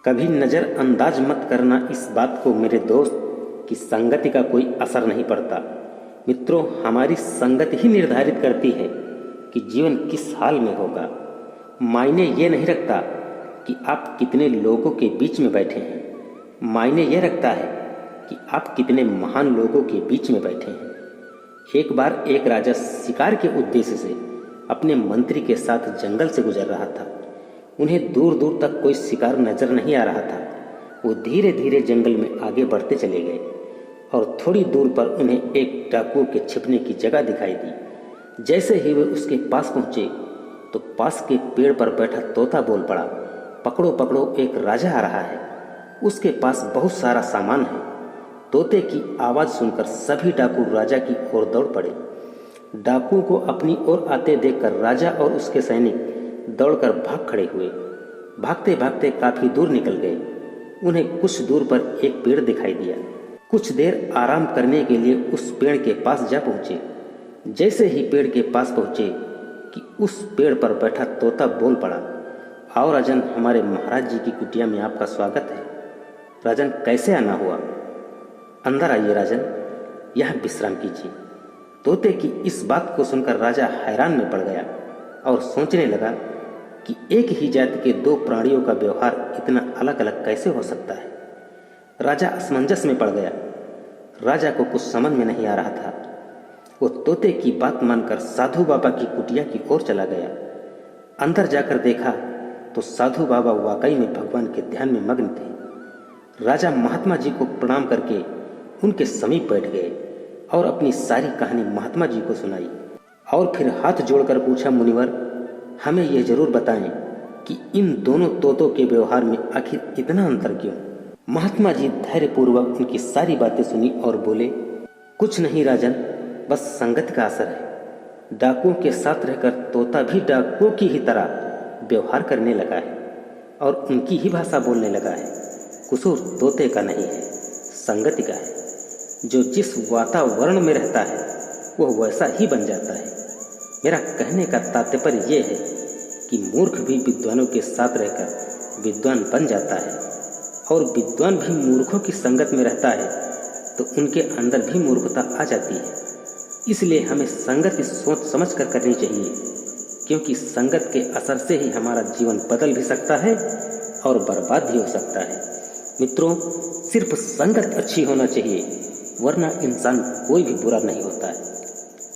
कभी नज़रअंदाज मत करना इस बात को मेरे दोस्त कि संगति का कोई असर नहीं पड़ता। मित्रों, हमारी संगत ही निर्धारित करती है कि जीवन किस हाल में होगा। मायने ये नहीं रखता कि आप कितने लोगों के बीच में बैठे हैं, मायने ये रखता है कि आप कितने महान लोगों के बीच में बैठे हैं। एक बार एक राजा शिकार के उद्देश्य से अपने मंत्री के साथ जंगल से गुजर रहा था। उन्हें दूर दूर तक कोई शिकार नजर नहीं आ रहा था। वो धीरे धीरे जंगल में आगे बढ़ते चले गए और थोड़ी दूर पर उन्हें एक डाकू के छिपने की जगह दिखाई दी। जैसे ही वे उसके पास पहुंचे तो पास के पेड़ पर बैठा तोता बोल पड़ा, पकड़ो पकड़ो, एक राजा आ रहा है, उसके पास बहुत सारा सामान है। तोते की आवाज़ सुनकर सभी डाकू राजा की ओर दौड़ पड़े। डाकू को अपनी ओर आते देखकर राजा और उसके सैनिक दौड़कर भाग खड़े हुए। भागते भागते काफी दूर निकल गए। उन्हें कुछ दूर पर एक पेड़ दिखाई दिया। कुछ देर आराम करने के लिए उस पेड़ के पास जा पहुंचे। जैसे ही पेड़ के पास पहुंचे कि उस पेड़ पर बैठा तोता बोल पड़ा, आओ राजन, हमारे महाराज जी की कुटिया में आपका स्वागत है। राजन, कैसे आना हुआ? अंदर आइए राजन, यहाँ विश्राम कीजिए। तोते की इस बात को सुनकर राजा हैरान में पड़ गया और सोचने लगा कि एक ही जाति के दो प्राणियों का व्यवहार इतना अलग अलग कैसे हो सकता है। राजा असमंजस में पड़ गया। राजा को कुछ समझ में नहीं आ रहा था। वो तोते की बात मानकर साधु बाबा की कुटिया की ओर चला गया। अंदर जाकर देखा तो साधु बाबा वाकई में भगवान के ध्यान में मग्न थे। राजा महात्मा जी को प्रणाम करके उनके समीप बैठ गए और अपनी सारी कहानी महात्मा जी को सुनाई और फिर हाथ जोड़कर पूछा, मुनिवर, हमें यह जरूर बताएं कि इन दोनों तोतों के व्यवहार में आखिर इतना अंतर क्यों? महात्मा जी धैर्यपूर्वक उनकी सारी बातें सुनी और बोले, कुछ नहीं राजन, बस संगत का असर है। डाकुओं के साथ रहकर तोता भी डाकुओं की ही तरह व्यवहार करने लगा है और उनकी ही भाषा बोलने लगा है। कसूर तोते का नहीं है, संगति का है। जो जिस वातावरण में रहता है वह वैसा ही बन जाता है। मेरा कहने का तात्पर्य यह है कि मूर्ख भी विद्वानों के साथ रहकर विद्वान बन जाता है और विद्वान भी मूर्खों की संगत में रहता है तो उनके अंदर भी मूर्खता आ जाती है। इसलिए हमें संगत सोच समझ कर करनी चाहिए, क्योंकि संगत के असर से ही हमारा जीवन बदल भी सकता है और बर्बाद भी हो सकता है। मित्रों, सिर्फ संगत अच्छी होना चाहिए, वरना इंसान कोई भी बुरा नहीं होता है।